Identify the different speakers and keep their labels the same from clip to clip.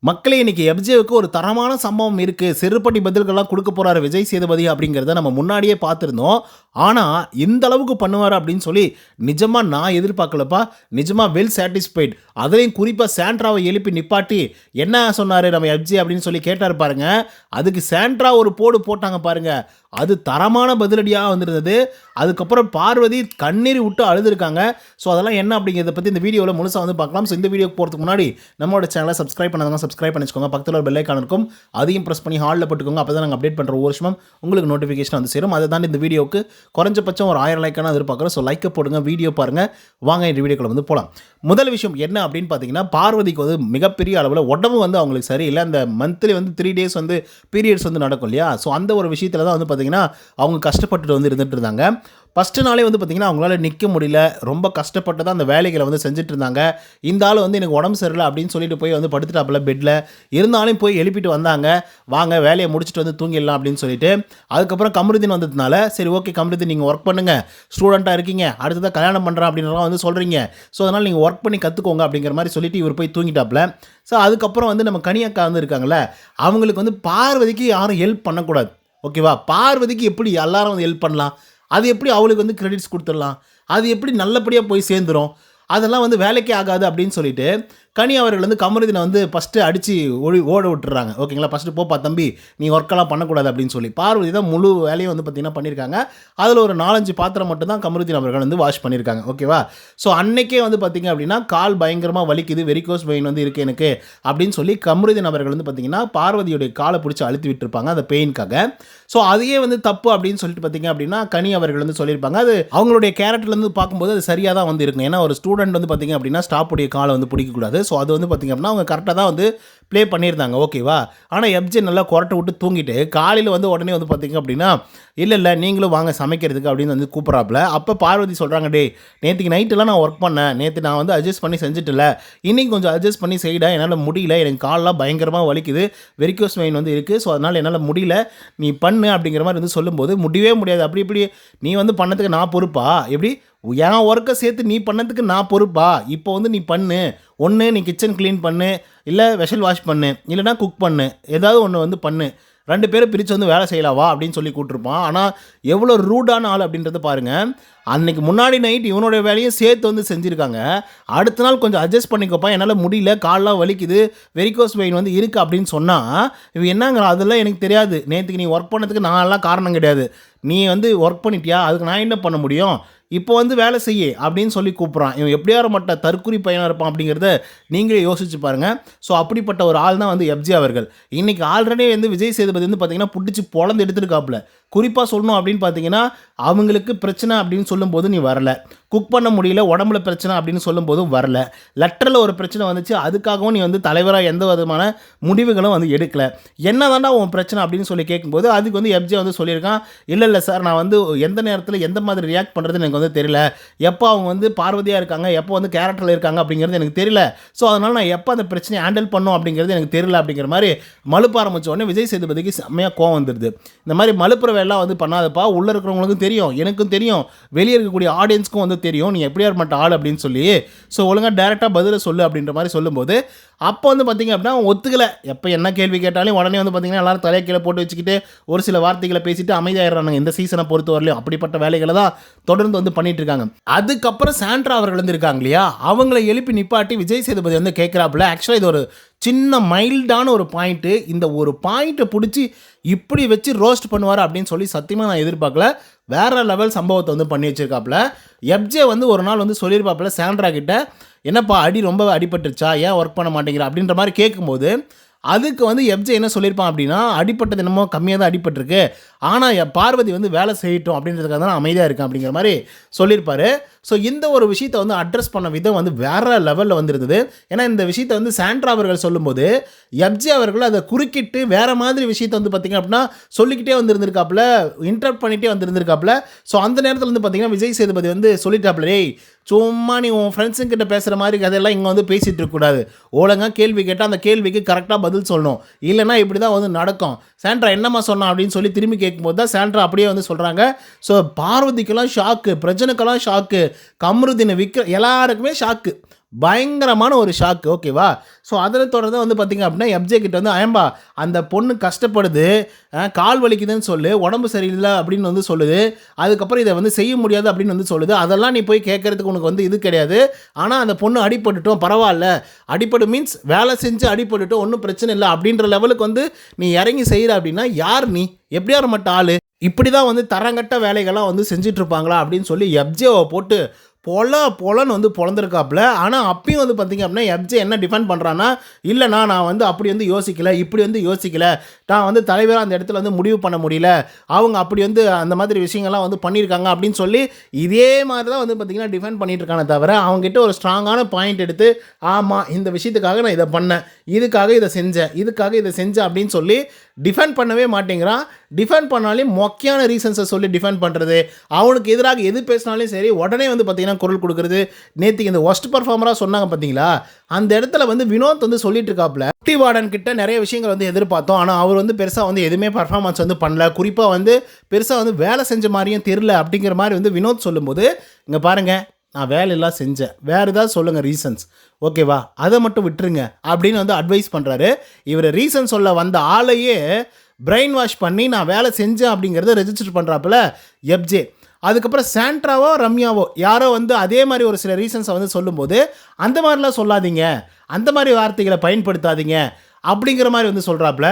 Speaker 1: மக்களே இன்னைக்கு எஃப்ஜேவுக்கு ஒரு தரமான சம்பவம் இருக்கு. செருப்படி பதில்கள்லாம் குடுக்க போறாரு விஜய் சேதுபதி அப்படிங்கிறத நம்ம முன்னாடியே பார்த்திருந்தோம். ஆனா, இந்த அளவுக்கு பண்ணுவாரு அப்படின்னு சொல்லி நிஜமா நான் எதிர்பார்க்கலப்பா. நிஜமா வெல் சாட்டிஸ்ஃபைட். அதுலயும் குறிப்பா சாண்ட்ராவை எழுப்பி நிப்பாட்டி, என்ன சொன்னாரு நம்ம எஃப்ஜே அப்படின்னு சொல்லி கேட்டாரு பாருங்க. அதுக்கு சாண்ட்ரா ஒரு போடு போட்டாங்க பாருங்க. அது தரமான பதிலடியா வந்திருந்தது. அதுக்கப்புறம் பார்வதி கண்ணீர் விட்டு அழுதுருக்காங்க. ஸோ அதெல்லாம் என்ன அப்படிங்கிறத பத்தி இந்த வீடியோவில் முழுசா வந்து பார்க்கலாம். ஸோ இந்த வீடியோக்கு போகிறதுக்கு முன்னாடி நம்மளோட சேனலை சப்ஸ்கிரைப் பண்ணாதவங்க சப்ஸ்கிரைப் பண்ணி வச்சுக்கோங்க. பக்கத்தில் ஒரு பெல் ஐக்கான் இருக்கும். அதையும் ப்ரெஸ் பண்ணி ஹாலில் போட்டுக்கோங்க. அப்போ தான் நாங்கள் அப்டேட் பண்ணுற ஒவ்வொரு விஷயமும் உங்களுக்கு நோட்டிஃபிகேஷன் வந்து சேரும். அதை தாண்டி இந்த வீடியோக்கு குறைஞ்சபட்சம் ஒரு 1000 லைக்கான எதிர்பார்க்குறோம். ஸோ லைக்கை போடுங்க, வீடியோ பாருங்கள். வாங்க இந்த வீடியோக்குள்ள வந்து போகலாம். முதல் விஷயம் என்ன அப்படின்னு பார்த்தீங்கன்னா, பார்வதிக்கு வந்து மிகப்பெரிய அளவில் உடம்பு வந்து அவங்களுக்கு சரியில்லை. அந்த மந்த்லி வந்து 3 டேஸ் வந்து பீரியட்ஸ் வந்து நடக்கும் இல்லையா? ஸோ அந்த ஒரு விஷயத்தில் தான் வந்து பார்த்தீங்கன்னா அவங்க கஷ்டப்பட்டுட்டு வந்து இருந்துட்டு இருந்தாங்க. ஃபஸ்ட்டு நாளே வந்து பார்த்திங்கன்னா அவங்களால நிற்க முடியல. ரொம்ப கஷ்டப்பட்டு தான் அந்த வேலைகளை வந்து செஞ்சுட்டு இருந்தாங்க. இந்த ஆள் வந்து எனக்கு உடம்பு சரியில்லை அப்படின்னு சொல்லிட்டு போய் வந்து படுத்துட்டாப்புல பெட்டில். இருந்தாலும் போய் எழுப்பிட்டு வந்தாங்க. வாங்க வேலையை முடிச்சுட்டு வந்து தூங்கிடலாம் அப்படின்னு சொல்லிட்டு. அதுக்கப்புறம் கமருதீன் வந்ததுனால சரி ஓகே கமருதீன் நீங்கள் ஒர்க் பண்ணுங்கள், ஸ்டூடெண்ட்டாக இருக்கீங்க, அடுத்ததாக கல்யாணம் பண்ணுறேன் அப்படின்றலாம் வந்து சொல்கிறீங்க. ஸோ அதனால் நீங்கள் ஒர்க் பண்ணி கற்றுக்கோங்க அப்படிங்கிற மாதிரி சொல்லிட்டு இவர் போய் தூங்கிட்டாப்புல. ஸோ அதுக்கப்புறம் வந்து நம்ம கனியக்கா வந்து இருக்காங்களே, அவங்களுக்கு வந்து பார்வதிக்கு யாரும் ஹெல்ப் பண்ணக்கூடாது. ஓகேவா? பார்வதிக்கு எப்படி எல்லாரும் வந்து ஹெல்ப் பண்ணலாம்? அது எப்படி அவளுக்கு வந்து கிரெடிட்ஸ் கொடுத்துடலாம்? அது எப்படி நல்லபடியாக போய் சேர்ந்துரும்? அதெல்லாம் வந்து வேலைக்கே ஆகாது அப்படின்னு சொல்லிட்டு கனி அவர்கள் வந்து கமருதீனை வந்து ஃபஸ்ட்டு அடித்து ஓட விட்டுறாங்க. ஓகேங்களா? ஃபஸ்ட்டு போப்பா தம்பி, நீ ஒர்க்கெல்லாம் பண்ணக்கூடாது அப்படின்னு சொல்லி. பார்வதி தான் முழு வேலையும் வந்து பார்த்திங்கன்னா பண்ணியிருக்காங்க. அதில் ஒரு 4-5 பாத்திரம் மட்டும் தான் கமருதீன் அவர்கள் வந்து வாஷ் பண்ணியிருக்காங்க. ஓகேவா? ஸோ அன்னைக்கே வந்து பார்த்திங்க அப்படின்னா கால் பயங்கரமாக வலிக்குது, வெரிகோஸ் வெயின் வந்து இருக்குது எனக்கு அப்படின்னு சொல்லி கமருதீன் அவர்கள் வந்து பார்த்திங்கன்னா பார்வதியுடைய காலை பிடிச்சி அழுத்தி விட்டுருப்பாங்க அந்த பெயினுக்காக. ஸோ அதையே வந்து தப்பு அப்படின்னு சொல்லிட்டு பார்த்திங்க அப்படின்னா கனி அவர்கள் வந்து சொல்லியிருப்பாங்க. அது அவங்களுடைய கேரக்டர்லேருந்து பார்க்கும்போது அது சரியாக தான் வந்து இருக்கும். ஏன்னா ஒரு ஸ்டூடெண்ட் வந்து பார்த்திங்க அப்படின்னா ஸ்டாஃபுடைய காலை வந்து பிடிக்கக்கூடாது. ஸோ அது வந்து பார்த்திங்க அப்படின்னா அவங்க கரெக்டாக தான் வந்து ப்ளே பண்ணியிருந்தாங்க. ஓகேவா? ஆனால் எஃப்ஜே நல்லா கொரட்டை விட்டு தூங்கிட்டு காலையில் வந்து உடனே வந்து பார்த்திங்க அப்படின்னா இல்லை நீங்களும் வாங்க சமைக்கிறதுக்கு அப்படின்னு வந்து கூப்பிட்றாப்புல. அப்போ பார்வதி சொல்கிறாங்க, டே நேற்றுக்கு நைட்டெல்லாம் நான் ஒர்க் பண்ணேன், நேற்று நான் வந்து அட்ஜஸ்ட் பண்ணி செஞ்சுட்டுல, இன்றைக்கி கொஞ்சம் அட்ஜஸ்ட் பண்ணி செய்யடா, என்னால் முடியல, எனக்கு காலெலாம் பயங்கரமாக வலிக்குது, வெரிகோஸ் வெயின் வந்து இருக்குது, ஸோ அதனால் என்னால் முடியல, நீ பண்ணு அப்படிங்கிற மாதிரி வந்து சொல்லும்போது முடியவே முடியாது, அப்படி இப்படி நீ வந்து பண்ணதுக்கு நான் பொறுப்பா, எப்படி என் ஒர்க்கை சேர்த்து நீ பண்ணதுக்கு நான் பொறுப்பா, இப்போ வந்து நீ பண்ணு, ஒன்று நீ கிச்சன் க்ளீன் பண்ணு, இல்லை வெஷல் வாஷ் பண்ணு, இல்லைனா குக் பண்ணு, ஏதாவது ஒன்று வந்து பண்ணு, 2 பேரும் பிரித்து வந்து வேலை செய்யலாவா அப்படின்னு சொல்லி கூப்பிட்ருப்பான். ஆனால் எவ்வளோ ரூடான ஆள் அப்படின்றத பாருங்கள். அன்றைக்கி முன்னாடி நைட் இவனுடைய வேலையும் சேர்த்து வந்து செஞ்சுருக்காங்க. அடுத்த நாள் கொஞ்சம் அட்ஜஸ்ட் பண்ணிக்கோப்பா, என்னால் முடியல, கால்லாம் வலிக்குது, வெரிகோஸ் வெயின் வந்து இருக்குது அப்படின்னு சொன்னால் இவன் என்னங்கிறான், அதெல்லாம் எனக்கு தெரியாது, நேற்றுக்கு நீ ஒர்க் பண்ணதுக்கு நான்லாம் காரணம் கிடையாது, நீ வந்து ஒர்க் பண்ணிட்டியா, அதுக்கு நான் என்ன பண்ண முடியும், இப்போ வந்து வேலை செய்ய அப்படின்னு சொல்லி கூப்பிட்றான். இவன் எப்படியார மட்ட தற்குறி பையனாக இருப்பான் அப்படிங்கிறத நீங்களே யோசிச்சு பாருங்கள். ஸோ அப்படிப்பட்ட ஒரு ஆள் தான் வந்து எஃப்ஜே அவர்கள். இன்றைக்கி ஆல்ரெடி வந்து விஜய் சேதுபதி வந்து பார்த்திங்கன்னா பிடிச்சி பொழந்து எடுத்துருக்காப்புல. குறிப்பாக சொல்லணும் அப்படின்னு பார்த்தீங்கன்னா, அவங்களுக்கு பிரச்சனை அப்படின்னு சொல்லும்போது நீ வரல, குக் பண்ண முடியல, உடம்புல பிரச்சனை அப்படின்னு சொல்லும்போதும் வரல, லெட்டரில் ஒரு பிரச்சனை வந்துச்சு, அதுக்காகவும் நீ வந்து தலைவராக எந்த விதமான முடிவுகளும் வந்து எடுக்கலை, என்ன தாண்டா உன் பிரச்சனை அப்படின்னு சொல்லி கேட்கும்போது அதுக்கு வந்து எஃப்ஜே வந்து சொல்லியிருக்கான், இல்லை சார், நான் வந்து எந்த நேரத்தில் எந்த மாதிரி ரியாக்ட் பண்ணுறதுன்னு எனக்கு வந்து தெரியல, எப்போ அவங்க வந்து பார்வதியாக இருக்காங்க, எப்போ வந்து கேரக்டரில் இருக்காங்க அப்படிங்கிறது எனக்கு தெரியல, ஸோ அதனால் நான் எப்போ அந்த பிரச்சனையை ஹேண்டில் பண்ணும் அப்படிங்கிறது எனக்கு தெரியல அப்படிங்கிற மாதிரி மலுப்ப ஆரம்பித்த உடனே விஜய் சேதுபதிக்கு செம்மையாக கோவம் வந்துடுது. இந்த மாதிரி மலுப்புற வேலைலாம் வந்து பண்ணாதப்பா, உள்ளே இருக்கிறவங்களுக்கும் தெரியும், எனக்கும் தெரியும், வெளியே இருக்கக்கூடிய ஆடியன்ஸ்க்கும் வந்து தெரியும், நீ எப்படியா இருக்க ஆள் அப்படின்னு சொல்லி, ஸோ ஒழுங்காக டேரெக்டாக பதிலை சொல்லு அப்படின்ற மாதிரி சொல்லும்போது அப்போ வந்து பார்த்திங்க அப்படின்னா ஒத்துக்கலை. எப்போ என்ன கேள்வி கேட்டாலும் உடனே வந்து பார்த்திங்கன்னா எல்லோரும் தலையை கீழே போட்டு வச்சுக்கிட்டு ஒரு சில வார்த்தைகளை பேசிட்டு அமைதியாகிடுறாங்க. இந்த சீசனை பொறுத்த வரலையும் அப்படிப்பட்ட வேலைகளை தான் தொடர்ந்து வந்து பண்ணிட்டு இருக்காங்க. அதுக்கப்புறம் சாண்ட்ரா அவர்கள் வந்து இருக்காங்க இல்லையா, அவங்கள எழுப்பி நிப்பாட்டி விஜய் சேதுபதி வந்து கேட்குறாப்புல. ஆக்சுவலாக இது ஒரு சின்ன மைல்டான ஒரு பாயிண்ட்டு, இந்த ஒரு பாயிண்ட்டை பிடிச்சி இப்படி வச்சு ரோஸ்ட் பண்ணுவார் அப்படின்னு சொல்லி சத்தியமாக நான் எதிர்பார்க்கல. வேறு லெவல் சம்பவத்தை வந்து பண்ணி வச்சிருக்காப்புல. எஃப்ஜே வந்து ஒரு நாள் வந்து சொல்லியிருப்பாப்புல சாண்ட்ரா கிட்ட, என்னப்பா அடி ரொம்ப அடிபட்டுருச்சா, ஏன் ஒர்க் பண்ண மாட்டேங்கிற அப்படின்ற மாதிரி கேட்கும்போது அதுக்கு வந்து எஃப்ஜே என்ன சொல்லியிருப்பான் அப்படின்னா, அடிப்பட்டது என்னமோ கம்மியாக தான் அடிபட்டிருக்கு, ஆனால் பார்வதி வந்து வேலை செய்யட்டும் அப்படின்றதுக்காக தான் அமைதியாக இருக்கேன் அப்படிங்கிற மாதிரி சொல்லியிருப்பார். ஸோ இந்த ஒரு விஷயத்தை வந்து அட்ரஸ் பண்ண விதம் வந்து வேறு லெவலில் வந்துருந்தது. ஏன்னா இந்த விஷயத்தை வந்து சாண்ட்ரா அவர்கள் சொல்லும்போது எஃப்ஜே அவர்கள் அதை குறுக்கிட்டு வேறு மாதிரி விஷயத்தை வந்து பார்த்திங்க அப்படின்னா சொல்லிக்கிட்டே வந்துருந்துருக்காப்புல, இன்டரப்ட் பண்ணிகிட்டே வந்துருந்துருக்காப்புல. ஸோ அந்த நேரத்தில் வந்து பார்த்திங்கன்னா விஜய் சேதுபதி வந்து சொல்லிட்டாப்புல, ஏய் சும்மா நீ உன் ஃப்ரெண்ட்ஸுங்கிட்ட பேசுகிற மாதிரி கதையெல்லாம் இங்கே வந்து பேசிகிட்டு இருக்கக்கூடாது, ஒழுங்காக கேள்வி கேட்டால் அந்த கேள்விக்கு கரெக்டாக பதில் சொல்லணும், இல்லைனா இப்படி தான் வந்து நடக்கும், சாண்ட்ரா என்னம்மா சொன்னான் அப்படின்னு சொல்லி திரும்பி கேட்கும்போது தான் சாண்ட்ரா அப்படியே வந்து சொல்கிறாங்க. ஸோ பார்வதிக்கெல்லாம் ஷாக்கு, பிரஜனுக்கெல்லாம் ஷாக்கு, கமருதீன் எல்லாருக்குமே ஷாக்கு. பயங்கரமான ஒரு ஷாக்கு. ஓகேவா? ஸோ அதில் தொடர்ந்து வந்து பார்த்தீங்க அப்படின்னா எஃப்ஜே கிட்ட வந்து "ஏம்பா அந்த பொண்ணு கஷ்டப்படுது, கால் வலிக்குதுன்னு சொல்லு, உடம்பு சரியில்லை அப்படின்னு வந்து சொல்லுது, அதுக்கப்புறம் இதை வந்து செய்ய முடியாது அப்படின்னு வந்து சொல்லுது, அதெல்லாம் நீ போய் கேட்கறதுக்கு உனக்கு வந்து இது கிடையாது. ஆனால் அந்த பொண்ணு அடிபட்டுட்டோம், பரவாயில்ல, அடிபடு மீன்ஸ் வேலை செஞ்சு அடிபட்டுட்டோம், ஒன்றும் பிரச்சனை இல்லை அப்படின்ற லெவலுக்கு வந்து நீ இறங்கி செய்கிற அப்படின்னா யார் நீ? எப்படியார் மட்ட ஆள்? இப்படி தான் வந்து தரங்கட்ட வேலைகள்லாம் வந்து செஞ்சுட்டு இருப்பாங்களா அப்படின்னு சொல்லி எஃப்ஜேவை போட்டு பொலன்னு வந்து பொழந்திருக்காப்புல. ஆனால் அப்பயும் வந்து பார்த்தீங்க அப்படின்னா எஃப்ஜே என்ன டிஃபெண்ட் பண்ணுறான்னா, இல்லைண்ணா நான் வந்து அப்படி வந்து யோசிக்கல, இப்படி வந்து யோசிக்கல, நான் வந்து தலைவராக அந்த இடத்துல வந்து முடிவு பண்ண முடியல, அவங்க அப்படி வந்து அந்த மாதிரி விஷயங்கள்லாம் வந்து பண்ணியிருக்காங்க அப்படின்னு சொல்லி இதே மாதிரி தான் வந்து பார்த்தீங்கன்னா டிஃபெண்ட் பண்ணிட்டு இருக்கானே தவிர அவங்ககிட்ட ஒரு ஸ்ட்ராங்கான பாயிண்ட் எடுத்து ஆமாம் இந்த விஷயத்துக்காக நான் இதை பண்ணேன், இதுக்காக இதை செஞ்சேன், இதுக்காக இதை செஞ்சேன் அப்படின்னு சொல்லி டிஃபெண்ட் பண்ணவே மாட்டேங்கிறான். டிஃபெண்ட் பண்ணாலே மொக்கையான ரீசன்ஸை சொல்லி டிஃபெண்ட் பண்ணுறது, அவனுக்கு எதிராக எது பேசினாலும் சரி உடனே வந்து பார்த்தீங்கன்னா குரல் கொடுக்குறது. நேற்றுக்கு இந்த ஒஸ்ட் பர்ஃபார்மராக சொன்னாங்க பார்த்தீங்களா, அந்த இடத்துல வந்து வினோத் வந்து சொல்லிட்டு இருக்காப்புல குட்டி வார்டன் கிட்ட நிறைய விஷயங்கள் வந்து எதிர்பார்த்தோம், ஆனால் அவர் வந்து பெருசாக வந்து எதுவுமே பர்ஃபார்மன்ஸ் வந்து பண்ணல, குறிப்பாக வந்து பெருசாக வந்து வேலை செஞ்ச மாதிரியும் தெரில அப்படிங்கிற மாதிரி வந்து வினோத் சொல்லும்போது, இங்கே பாருங்கள் நான் வேலையெல்லாம் செஞ்சேன், வேறு ஏதாவது சொல்லுங்கள் ரீசன்ஸ், ஓகேவா, அதை மட்டும் விட்டுருங்க அப்படின்னு வந்து அட்வைஸ் பண்ணுறாரு. இவர் ரீசன் சொல்ல வந்த ஆளையே பிரெயின் வாஷ் பண்ணி நான் வேலை செஞ்சேன் அப்படிங்கிறத ரெஜிஸ்டர் பண்ணுறாப்புல எஃப்ஜே. அதுக்கப்புறம் சாண்ட்ராவோ ரம்யாவோ யாரோ வந்து அதே மாதிரி ஒரு சில ரீசன்ஸை வந்து சொல்லும்போது அந்த மாதிரிலாம் சொல்லாதீங்க, அந்த மாதிரி வார்த்தைகளை பயன்படுத்தாதீங்க அப்படிங்கிற மாதிரி வந்து சொல்கிறாப்புல.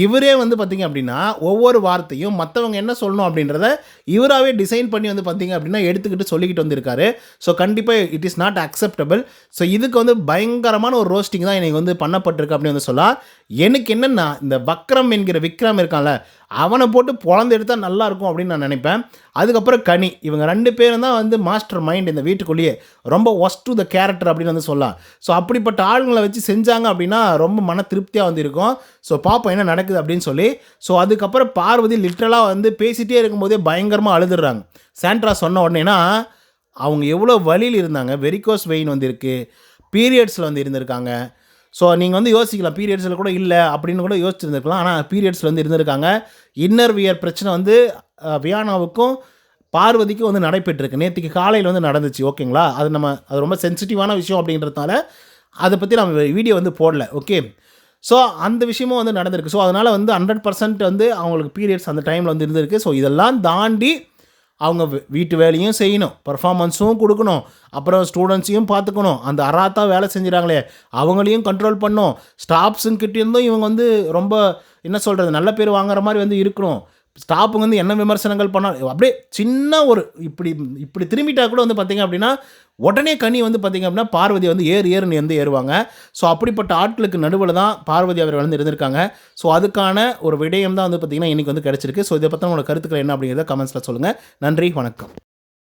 Speaker 1: இவரே வந்து பார்த்திங்க அப்படின்னா ஒவ்வொரு வார்த்தையும் மற்றவங்க என்ன சொல்லணும் அப்படின்றத இவராகவே டிசைன் பண்ணி வந்து பார்த்திங்க அப்படின்னா எடுத்துக்கிட்டு சொல்லிக்கிட்டு வந்திருக்காரு. ஸோ கண்டிப்பாக it is not acceptable. So இதுக்கு வந்து பயங்கரமான ஒரு ரோஸ்டிங் தான் எனக்கு வந்து பண்ணப்பட்டிருக்கு அப்படின்னு வந்து சொல்லலாம். எனக்கு என்னென்னா இந்த வக்ரம் என்கிற விக்ரம் இருக்கான்ல, அவனை போட்டு பொழந்து எடுத்தால் நல்லாயிருக்கும் அப்படின்னு நான் நினைப்பேன். அதுக்கப்புறம் கனி, இவங்க 2 பேரும் தான் வந்து மாஸ்டர் மைண்ட் இந்த வீட்டுக்குள்ளேயே, ரொம்ப ஒஸ்ட் டு த கேரக்டர் அப்படின்னு வந்து சொல்லலாம். ஸோ அப்படிப்பட்ட ஆளுங்களை வச்சு செஞ்சாங்க அப்படின்னா ரொம்ப மன திருப்தியாக வந்து இருக்கும். ஸோ பார்ப்போம் என்ன நடக்குது அப்படின்னு சொல்லி. ஸோ அதுக்கப்புறம் பார்வதி லிட்ரலாக வந்து பேசிகிட்டே இருக்கும்போதே பயங்கரமாக அழுதுடுறாங்க சாண்ட்ரா சொன்ன உடனேனா. அவங்க எவ்வளோ வலியில் இருந்தாங்க, வெரிகோஸ் வெயின் வந்து இருக்குது, பீரியட்ஸில் வந்து இருந்திருக்காங்க. ஸோ நீங்கள் வந்து யோசிக்கலாம் பீரியட்ஸில் கூட இல்லை அப்படின்னு கூட யோசிச்சுருந்துருக்கலாம், ஆனால் பீரியட்ஸில் வந்து இருந்திருக்காங்க. இன்னர் வியர் பிரச்சனை வந்து வியானாவுக்கும் பார்வதிக்கும் வந்து நடைபெற்றிருக்கு, நேற்றுக்கு காலையில் வந்து நடந்துச்சு. ஓகேங்களா, அது ரொம்ப சென்சிட்டிவான விஷயம் அப்படின்றதுனால அதை பற்றி நம்ம வீடியோ வந்து போடல. ஓகே, ஸோ அந்த விஷயமும் வந்து நடந்திருக்கு. ஸோ அதனால் வந்து 100% வந்து அவங்களுக்கு பீரியட்ஸ் அந்த டைமில் வந்து இருந்திருக்கு. ஸோ இதெல்லாம் தாண்டி அவங்க வீட்டு வேலையும் செய்யணும், பர்ஃபார்மன்ஸும் கொடுக்கணும், அப்புறம் ஸ்டூடெண்ட்ஸையும் பார்த்துக்கணும், அந்த அராத்தா வேலை செஞ்சுறாங்களே அவங்களையும் கண்ட்ரோல் பண்ணணும், ஸ்டாஃப்ஸுங்கிட்டேருந்தும் இவங்க வந்து ரொம்ப என்ன சொல்கிறது நல்ல பேர் வாங்குற மாதிரி வந்து இருக்கணும். ஸ்டாஃபுங்க வந்து என்ன விமர்சனங்கள் பண்ணால் அப்படியே சின்ன ஒரு இப்படி திரும்பிட்டா கூட வந்து பார்த்திங்க அப்படின்னா உடனே கனி வந்து பார்த்திங்க அப்படின்னா பார்வதி வந்து ஏறுன்னு வந்து ஏறுவாங்க. ஸோ அப்படிப்பட்ட ஆட்களுக்கு நடுவில் தான் பார்வதி அவர்கள் வந்து இருந்திருக்காங்க. ஸோ அதுக்கான ஒரு விடயம் தான் வந்து பார்த்திங்கன்னா இன்றைக்கி வந்து கிடச்சிருக்கு. ஸோ இதை பற்றி உங்களோட கருத்துக்கள் என்ன அப்படிங்கிறத கமெண்ட்ஸில் சொல்லுங்கள். நன்றி, வணக்கம்.